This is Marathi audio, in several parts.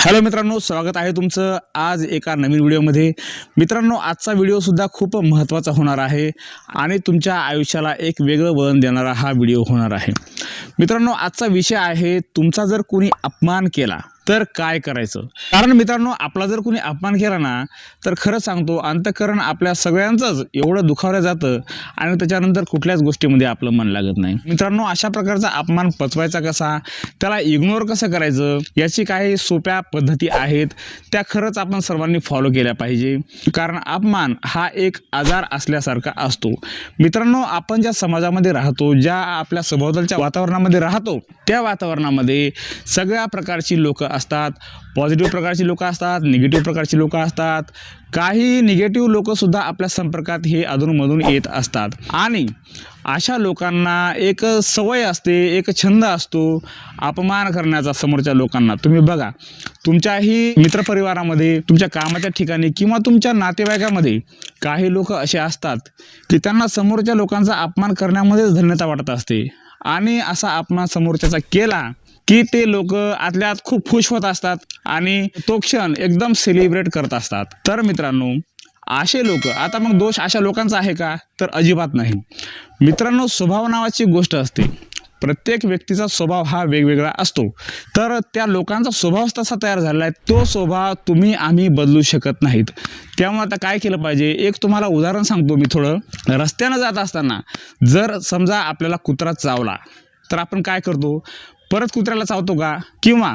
हॅलो मित्रांनो, स्वागत आहे तुमचं आज एका नवीन व्हिडिओमध्ये। मित्रांनो, आजचा व्हिडिओ सुद्धा खूप महत्त्वाचा होणार आहे आणि तुमच्या आयुष्याला एक वेगळं वळण देणारा हा व्हिडिओ होणार आहे। मित्रांनो, आजचा विषय आहे तुमचा जर कोणी अपमान केला तर काय करायचं। कारण मित्रांनो, आपला जर कोणी अपमान केला ना तर खरं सांगतो अंतःकरण आपल्या सगळ्यांचंच एवढं दुखावलं जातं आणि त्याच्यानंतर कुठल्याच गोष्टीमध्ये आपलं मन लागत नाही। मित्रांनो, अशा प्रकारचा अपमान पचवायचा कसा, त्याला इग्नोर कसं करायचं, याची काही सोप्या पद्धती आहेत, त्या खरंच आपण सर्वांनी फॉलो केल्या पाहिजे। कारण अपमान हा एक आजार असल्यासारखा असतो। मित्रांनो, आपण ज्या समाजामध्ये राहतो, ज्या आपल्या सभोवतालच्या वातावरणामध्ये राहतो, त्या वातावरणामध्ये सगळ्या प्रकारची लोक असतात। पॉझिटिव्ह प्रकारची लोक असतात, निगेटिव्ह प्रकारची लोक असतात। काही निगेटिव्ह लोक सुद्धा आपल्या संपर्कात हे अधूनमधून येत असतात आणि अशा लोकांना एक सवय असते, एक छंद असतो अपमान करण्याचा समोरच्या लोकांना। तुम्ही बघा, तुमच्याही मित्रपरिवारामध्ये, तुमच्या कामाच्या ठिकाणी किंवा तुमच्या नातेवाईकामध्ये काही लोक असे असतात की त्यांना समोरच्या लोकांचा अपमान करण्यामध्येच धन्यता वाटत असते आणि असा अपमान समोरच्याचा केला की ते लोक आतल्यात खूप खुश होत असतात आणि तो क्षण एकदम सेलिब्रेट करत असतात। तर मित्रांनो, असे लोक, आता मग दोष अशा लोकांचा आहे का, तर अजिबात नाही। मित्रांनो, स्वभाव नावाची गोष्ट असते। प्रत्येक व्यक्तीचा स्वभाव हा वेगवेगळा असतो, तर त्या लोकांचा स्वभाव तसा तयार झालेला आहे, तो स्वभाव तुम्ही आम्ही बदलू शकत नाहीत। त्यामुळे आता काय केलं पाहिजे, एक तुम्हाला उदाहरण सांगतो मी थोडं। रस्त्यानं जात असताना जर समजा आपल्याला कुत्रा चावला तर आपण काय करतो, परत कुत्र्याला चावतो का? किंवा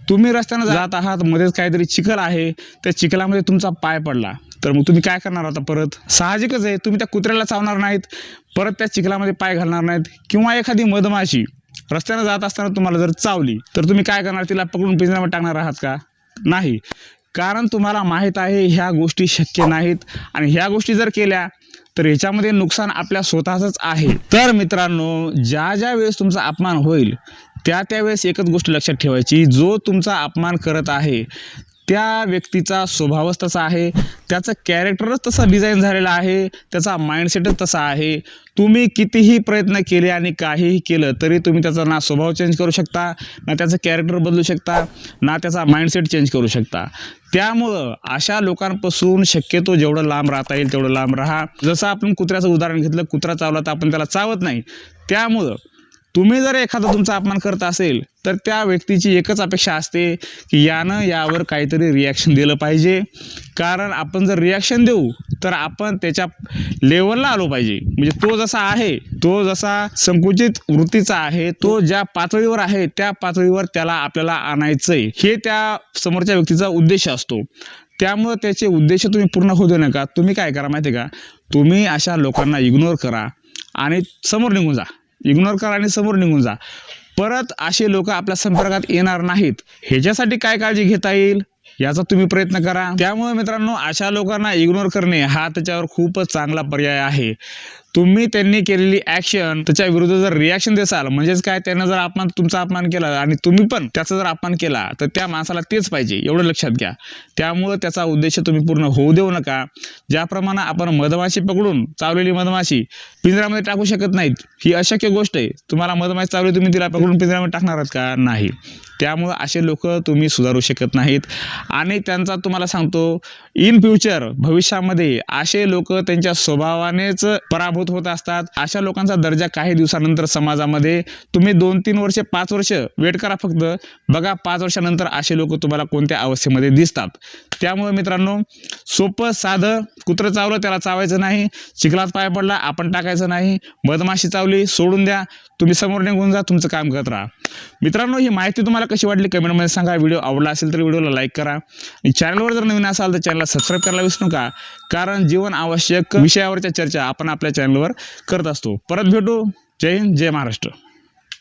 तुम्ही रस्त्यानं जात आहात, मध्येच काहीतरी चिखल आहे, त्या चिखलामध्ये तुमचा पाय पडला तर मग तुम्ही काय करणार आता? परत साहजिकच आहे, तुम्ही त्या कुत्र्याला चावणार नाहीत, परत त्या चिखलामध्ये पाय घालणार नाहीत। किंवा एखादी मधमाशी रस्त्यानं जात असताना तुम्हाला जर चावली तर तुम्ही काय करणार? तिला पकडून पिंजऱ्यामध्ये टाकणार आहात का? नाही, कारण तुम्हाला माहीत आहे ह्या गोष्टी शक्य नाहीत आणि ह्या गोष्टी जर केल्या तर ह्याच्यामध्ये नुकसान आपल्या स्वतःचंच आहे। तर मित्रांनो, ज्या ज्या वेळेस तुमचा अपमान होईल त्यावेळेस एकच गोष्ट लक्षात ठेवायची, जो तुमचा अपमान करत आहे त्या व्यक्तीचा स्वभावच तसा आहे, त्याचं कॅरेक्टरच तसं डिझाईन झालेलं आहे, त्याचा माइंडसेटच तसा आहे। तुम्ही कितीही प्रयत्न केले आणि काहीही केलं तरी तुम्ही त्याचा ना स्वभाव चेंज करू शकता, ना त्याचं कॅरेक्टर बदलू शकता, ना त्याचा माइंडसेट चेंज करू शकता। त्यामुळं अशा लोकांपासून शक्यतो जेवढं लांब राहता येईल तेवढं लांब राहा। जसं आपण कुत्र्याचं उदाहरण घेतलं, कुत्रा चावला तर आपण त्याला चावत नाही। त्यामुळं तुम्ही जर एखादा तुमचा अपमान करत असेल तर त्या व्यक्तीची एकच अपेक्षा असते की यानं यावर काहीतरी रिॲक्शन दिलं पाहिजे। कारण आपण जर रिॲक्शन देऊ तर आपण त्याच्या लेवलला आलो पाहिजे। म्हणजे तो जसा आहे, तो जसा संकुचित वृत्तीचा आहे, तो ज्या पातळीवर आहे त्या पातळीवर त्याला आपल्याला आणायचंय, हे त्या समोरच्या व्यक्तीचा उद्देश असतो। त्यामुळे त्याचे उद्देश तुम्ही पूर्ण होऊ देऊ नका। तुम्ही काय करा माहिती आहे का, तुम्ही अशा लोकांना इग्नोर करा आणि समोर निघून जा। इग्नोर करा आणि समोर निघून जा। परत असे लोक आपल्या संपर्कात येणार नाहीत। ह्याच्यासाठी काय काळजी घेता येईल याचा तुम्ही प्रयत्न करा। त्यामुळे मित्रांनो, अशा लोकांना इग्नोर करणे हा त्याच्यावर खूपच चांगला पर्याय आहे। तुम्ही त्यांनी केलेली ॲक्शन त्याच्या विरुद्ध जर रिॲक्शन देसाल, म्हणजेच काय, त्यानं जर तुमचा अपमान केला आणि तुम्ही पण त्याचा जर अपमान केला तर त्या माणसाला तेच पाहिजे, एवढं लक्षात घ्या। त्यामुळे त्याचा उद्देश तुम्ही पूर्ण होऊ देऊ नका। ज्याप्रमाणे आपण मधमाशी पकडून, चावलेली मधमाशी पिंजऱ्यामध्ये टाकू शकत नाहीत, ही अशक्य गोष्ट आहे। तुम्हाला मधमाशी चावली, तुम्ही तिला पकडून पिंजऱ्यामध्ये टाकणार आहात का? नाही। त्यामुळे असे लोक तुम्ही सुधारू शकत नाहीत आणि त्यांचा तुम्हाला सांगतो, इन फ्युचर, भविष्यामध्ये असे लोक त्यांच्या स्वभावानेच पराभूत होत असतात। अशा लोकांचा दर्जा काही दिवसानंतर समाजामध्ये, तुम्ही 2-3 वर्ष 5 वर्ष वेट करा फक्त, बघा 5 वर्षानंतर असे लोक तुम्हाला कोणत्या अवस्थेमध्ये दिसतात। त्यामुळे मित्रांनो, सोपं साधं, कुत्रं चावलं त्याला चावायचं नाही, चिखलात पाय पडला आपण टाकायचं नाही, मधमाशी चावली सोडून द्या, तुम्ही समोर निघून जा, तुमचं काम करत राहा। मित्रांनो, ही माहिती तुम्हाला कशी वाटली कमेंटमध्ये सांगा। व्हिडिओ आवडला असेल तर व्हिडिओला लाईक करा आणि चॅनलवर जर नवीन असाल तर चॅनलला सबस्क्राईब करायला विसरू नका। कारण जीवन आवश्यक विषयावरच्या चर्चा आपण आपल्या चॅनलवर करत असतो। परत भेटू। जय हिंद, जय महाराष्ट्र।